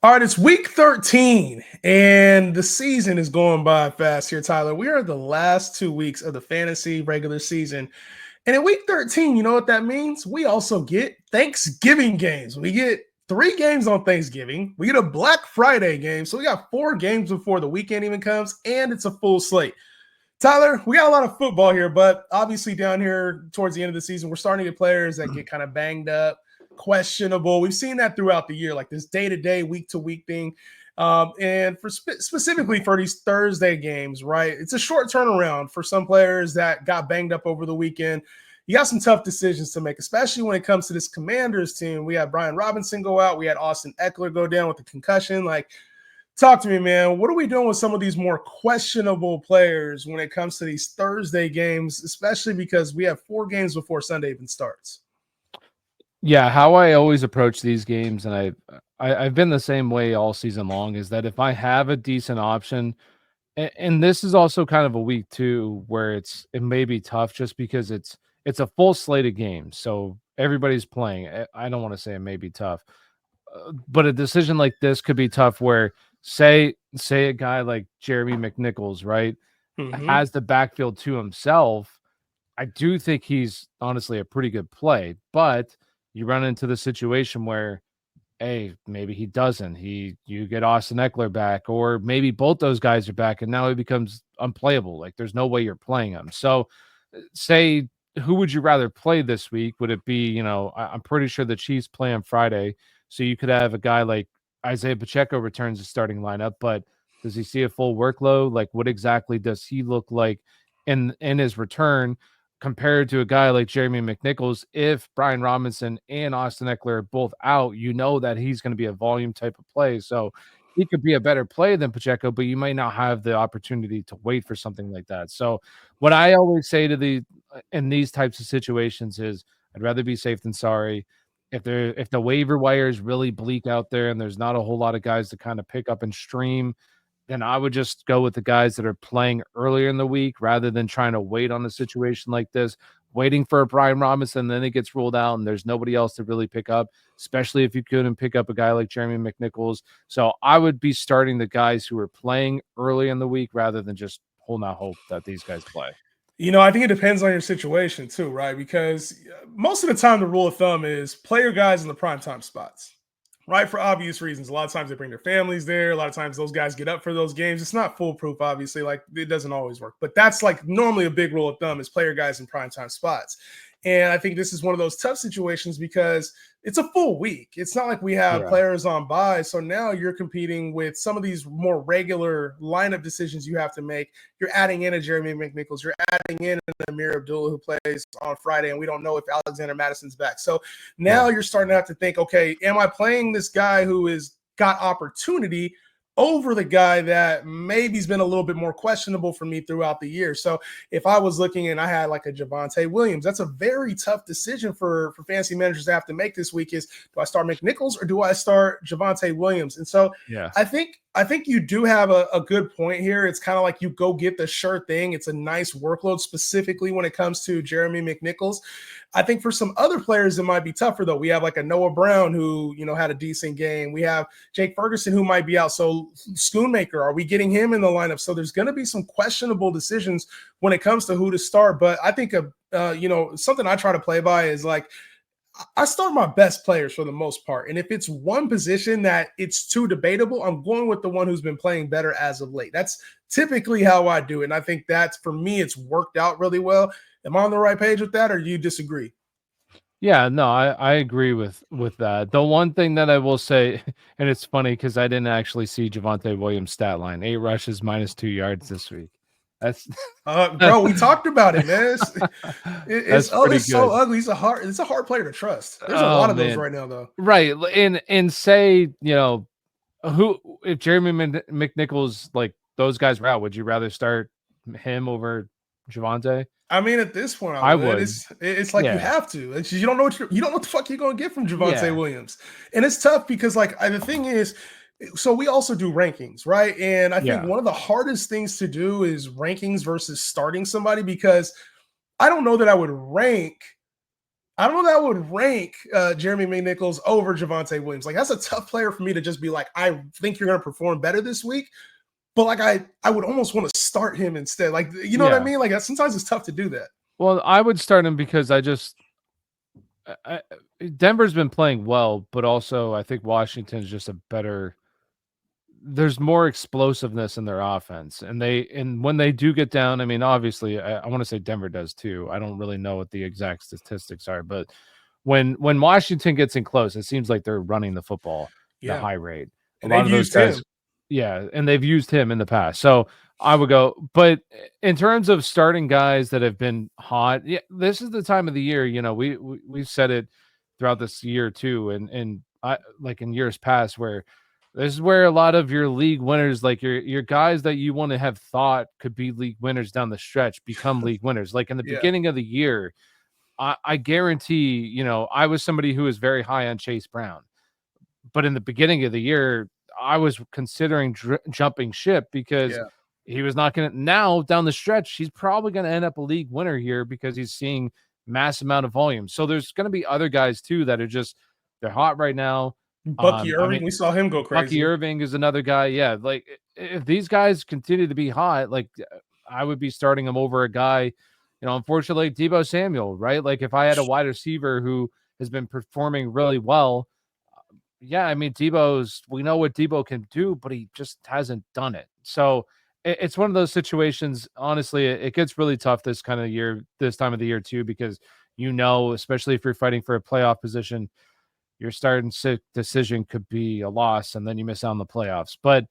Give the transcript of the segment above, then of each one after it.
All right, it's week 13, and the season is going by fast here, Tyler. We are the last 2 weeks of the fantasy regular season. And in week 13, you know what that means? We also get Thanksgiving games. We get 3 games on Thanksgiving. We get a Black Friday game. So we got 4 games before the weekend even comes, and it's a full slate. Tyler, we got a lot of football here, but obviously down here towards the end of the season, we're starting to get players that get kind of banged up, questionable. We've seen that throughout the year, like this day-to-day, week-to-week thing. And for specifically for these Thursday games, right? It's a short turnaround for some players that got banged up over the weekend. You got some tough decisions to make, especially when it comes to this Commanders team. We had Brian Robinson go out. We had Austin Ekeler go down with a concussion. Talk to me, man. What are we doing with some of these more questionable players when it comes to these Thursday games, especially because we have 4 games before Sunday even starts? Yeah, how I always approach these games, and I've been the same way all season long, is that if I have a decent option, and this is also kind of a week too, where it may be tough just because it's a full slate of games, so everybody's playing. I don't want to say it may be tough, but a decision like this could be tough. Where say a guy like Jeremy McNichols, right, has the backfield to himself. I do think he's honestly a pretty good play, but you run into the situation where, hey, maybe he doesn't. You get Austin Eckler back, or maybe both those guys are back, and now he becomes unplayable. Like there's no way you're playing him. So, say who would you rather play this week? Would it be, I'm pretty sure the Chiefs play on Friday, so you could have a guy like Isaiah Pacheco returns the starting lineup, but does he see a full workload? Like, what exactly does he look like in his return? Compared to a guy like Jeremy McNichols, if Brian Robinson and Austin Eckler are both out, you know that he's going to be a volume type of play. So he could be a better play than Pacheco, but you might not have the opportunity to wait for something like that. So what I always say to in these types of situations is I'd rather be safe than sorry. If the waiver wire is really bleak out there and there's not a whole lot of guys to kind of pick up and stream, then I would just go with the guys that are playing earlier in the week rather than trying to wait on a situation like this, waiting for a Brian Robinson, then it gets ruled out and there's nobody else to really pick up, especially if you couldn't pick up a guy like Jeremy McNichols. So I would be starting the guys who are playing early in the week rather than just holding out hope that these guys play. I think it depends on your situation too, right? Because most of the time, the rule of thumb is play your guys in the primetime spots. Right, for obvious reasons. A lot of times they bring their families there. A lot of times those guys get up for those games. It's not foolproof, obviously. Like, it doesn't always work. But that's like normally a big rule of thumb is player guys in primetime spots. And I think this is one of those tough situations because it's a full week. It's not like we have players on bye. So now you're competing with some of these more regular lineup decisions you have to make. You're adding in a Jeremy McNichols. You're adding in a Amir Abdullah who plays on Friday, and we don't know if Alexander Madison's back. So now you're starting to have to think, okay, am I playing this guy who has got opportunity over the guy that maybe's been a little bit more questionable for me throughout the year? So if I was looking and I had like a Javonte Williams, that's a very tough decision for fantasy managers to have to make this week is, do I start McNichols or do I start Javonte Williams? And so I think you do have a good point here. It's kind of like you go get the sure thing. It's a nice workload, specifically when it comes to Jeremy McNichols. I think for some other players, it might be tougher, though. We have like a Noah Brown who, had a decent game. We have Jake Ferguson who might be out. So Schoonmaker, are we getting him in the lineup? So there's going to be some questionable decisions when it comes to who to start. But I think, something I try to play by is like, I start my best players for the most part. And if it's one position that it's too debatable, I'm going with the one who's been playing better as of late. That's typically how I do it. And I think that's, for me, it's worked out really well. Am I on the right page with that, or do you disagree? Yeah, no, I agree with that. The one thing that I will say, and it's funny because I didn't actually see Javonte Williams' stat line: 8 rushes, -2 yards this week. That's bro, we talked about it, man. It's so ugly. It's a hard player to trust. There's a lot of those right now, though. Right, and say who if Jeremy McNichols, like those guys were out, would you rather start him over Javonte? I mean, at this point, I would. It's like you have to. You don't know what the fuck you're going to get from Javonte Williams, and it's tough because the thing is, so we also do rankings, right? And I think one of the hardest things to do is rankings versus starting somebody, because I don't know that I would rank I don't know that I would rank Jeremy McNichols over Javonte Williams. Like, that's a tough player for me to just be like, I think you're going to perform better this week. But like, I would almost want to start him instead. Like, you know what I Yeah. mean? Like, sometimes it's tough to do that. Well, I would start him because Denver's been playing well, but also I think Washington's just a better. There's more explosiveness in their offense, and when they do get down, I mean, obviously, I want to say Denver does too. I don't really know what the exact statistics are, but when Washington gets in close, it seems like they're running the football at a Yeah. high rate. A And lot they've of those used him. guys, yeah, and they've used him in the past. So I would go, but in terms of starting guys that have been hot, yeah, this is the time of the year. You know, we've said it throughout this year too, and I like in years past where this is where a lot of your league winners, like your guys that you want to have thought could be league winners down the stretch, become league winners. Like in the Yeah. beginning of the year, I guarantee, you know, I was somebody who was very high on Chase Brown, but in the beginning of the year, I was considering jumping ship because Yeah. he was not going to. Now down the stretch, he's probably going to end up a league winner here because he's seeing mass amount of volume. So there's going to be other guys too that are just they're hot right now. Bucky I Irving, mean, we saw him go Bucky crazy. Irving is another guy. Yeah, like if these guys continue to be hot, like I would be starting him over a guy. You know, unfortunately, Deebo Samuel, right? Like if I had a wide receiver who has been performing really well, yeah, I mean, we know what Deebo can do, but he just hasn't done it. So it's one of those situations. Honestly, it gets really tough this kind of year, this time of the year too, because you know, especially if you're fighting for a playoff position, your starting decision could be a loss, and then you miss out on the playoffs. But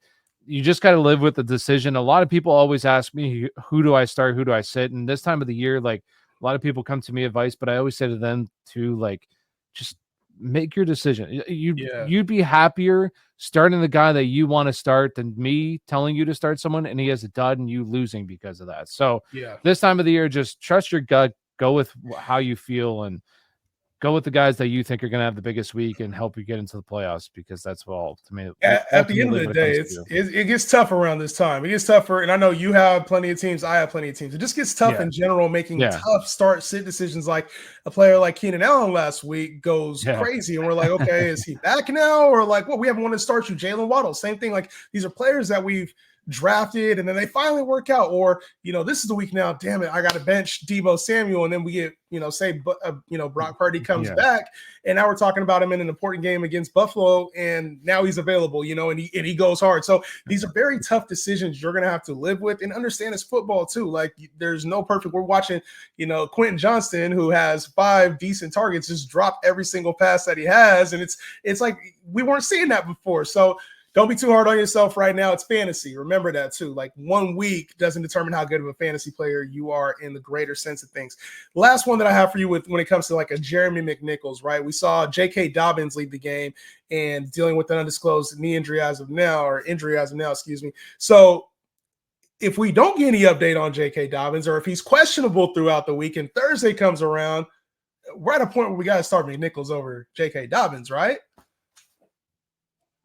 you just got to live with the decision. A lot of people always ask me, who do I start? Who do I sit? And this time of the year, like a lot of people come to me advice, but I always say to them to like, just make your decision. Yeah. You'd be happier starting the guy that you want to start than me telling you to start someone and he has a dud and you losing because of that. So Yeah. this time of the year, just trust your gut, go with how you feel, and go with the guys that you think are going to have the biggest week and help you get into the playoffs, because that's all to me At the end of ultimately the what it day, comes to. it gets tougher around this time. It gets tougher, and I know you have plenty of teams. I have plenty of teams. It just gets tough Yeah, in general, making yeah, tough start sit decisions. Like a player like Keenan Allen last week goes yeah, crazy, and we're like, okay, is he back now, or like, well, we haven't wanted to start you, Jalen Waddle. Same thing. Like these are players that we've drafted, and then they finally work out. Or this is the week now. Damn it, I got to bench Deebo Samuel, and then we get say Brock Purdy comes yeah, back. And now we're talking about him in an important game against Buffalo, and now he's available, and he goes hard. So these are very tough decisions you're going to have to live with and understand it's football too. Like there's no perfect. We're watching, Quentin Johnston, who has 5 decent targets, just drop every single pass that he has, and it's like we weren't seeing that before. So don't be too hard on yourself right now. It's fantasy. Remember that too. Like 1 week doesn't determine how good of a fantasy player you are in the greater sense of things. Last one that I have for you when it comes to like a Jeremy McNichols, right? We saw J.K. Dobbins lead the game and dealing with an undisclosed knee injury as of now, excuse me. So if we don't get any update on J.K. Dobbins, or if he's questionable throughout the week and Thursday comes around, we're at a point where we got to start McNichols over J.K. Dobbins, right?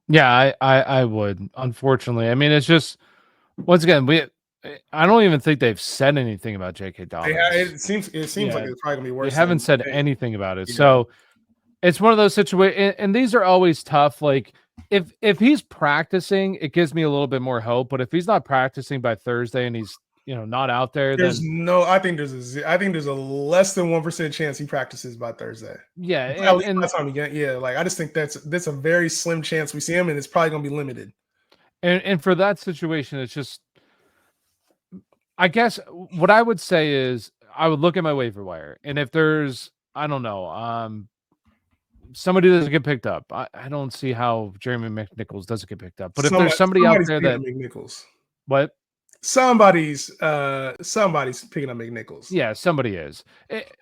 yeah. I would, unfortunately. I mean, it's just once again I don't even think they've said anything about J.K. Dobbins. It seems like Yeah, it's probably gonna be they worse haven't than said you think. anything about it. Yeah. So it's one of those situations, and these are always tough. Like if he's practicing, it gives me a little bit more hope. But if he's not practicing by Thursday and he's not out there, then I think there's a less than 1% chance he practices by Thursday. yeah, At least by and the time like I just think that's a very slim chance we see him, and it's probably gonna be limited. and for that situation, it's just, I guess what I would say is I would look at my waiver wire, and if there's, I don't know, somebody doesn't get picked up, I don't see how Jeremy McNichols doesn't get picked up. But if there's somebody out Somebody's there picking that up McNichols. what Somebody's picking up McNichols. Yeah, somebody is.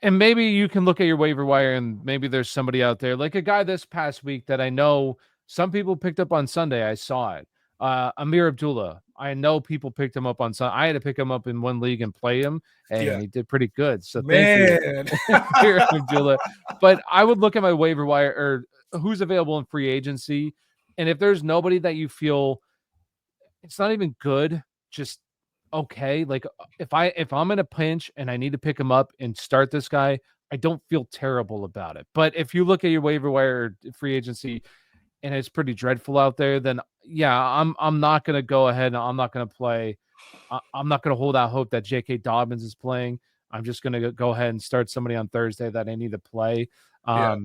And maybe you can look at your waiver wire and maybe there's somebody out there, like a guy this past week that I know some people picked up on Sunday. I saw it. Amir Abdullah. I know people picked him up on Sunday. I had to pick him up in one league and play him, Yeah. and he did pretty good. So thank you, Man. Amir Abdullah. But I would look at my waiver wire or who's available in free agency. And if there's nobody that you feel it's not even good, just okay. Like if I'm in a pinch and I need to pick him up and start this guy, I don't feel terrible about it. But if you look at your waiver wire free agency and it's pretty dreadful out there, then yeah, I'm not gonna go ahead and I'm not gonna play. I'm not gonna hold out hope that J.K. Dobbins is playing. I'm just gonna go ahead and start somebody on Thursday that I need to play. Yeah.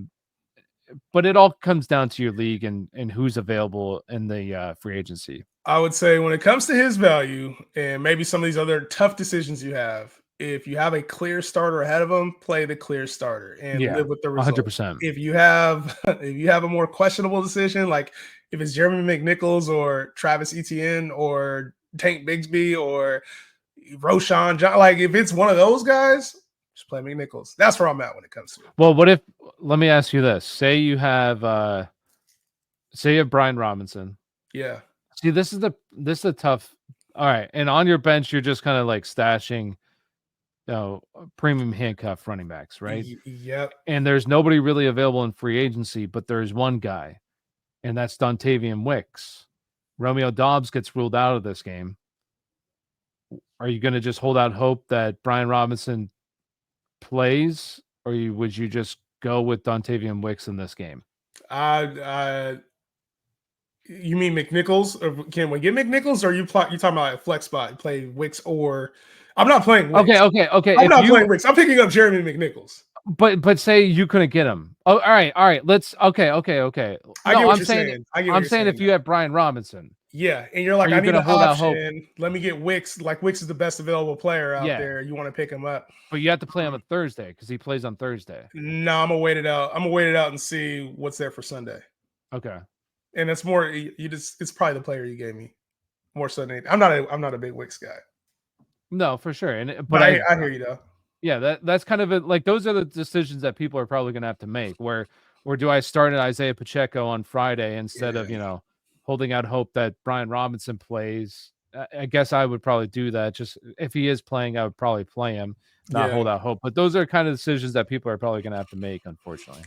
But it all comes down to your league and who's available in the free agency. I would say when it comes to his value and maybe some of these other tough decisions you have, if you have a clear starter ahead of him, play the clear starter and Yeah, live with the result. 100%. If you have if you have a more questionable decision, like if it's Jeremy McNichols or Travis Etienne or Tank Bigsby or Roshan John, like if it's one of those guys, just play McNichols. That's where I'm at when it comes to it. Well, what if? Let me ask you this: say you have Brian Robinson. Yeah. See, this is a tough. All right, and on your bench, you're just kind of like stashing, premium handcuff running backs, right? Yep. And there's nobody really available in free agency, but there's one guy, and that's Dontavian Wicks. Romeo Doubs gets ruled out of this game. Are you going to just hold out hope that Brian Robinson plays, or would you just go with Dontavian Wicks in this game? You mean McNichols? Or can we get McNichols? Or you talking about a flex spot? Play Wicks or I'm not playing Wicks. Okay. I'm not playing Wicks. I'm picking up Jeremy McNichols. But say you couldn't get him. Oh, all right. Let's okay. I get No, what I'm you're saying. saying. I'm saying if you have Brian Robinson. Yeah, and you're like, Are you I need gonna an hold out hope? option. Let me get Wicks. Like Wicks is the best available player out Yeah. there. You want to pick him up, But you have to play him on Thursday because he plays on Thursday. No, I'm gonna wait it out. I'm gonna wait it out and see what's there for Sunday. Okay. And it's more it's probably the player you gave me more so than I'm not a big Wicks guy. No, for sure. But I hear you though. Yeah, that's kind of like those are the decisions that people are probably going to have to make. Where do I start at Isaiah Pacheco on Friday instead of holding out hope that Brian Robinson plays? I guess I would probably do that. Just if he is playing, I would probably play him, not hold out hope. But those are kind of decisions that people are probably going to have to make, unfortunately.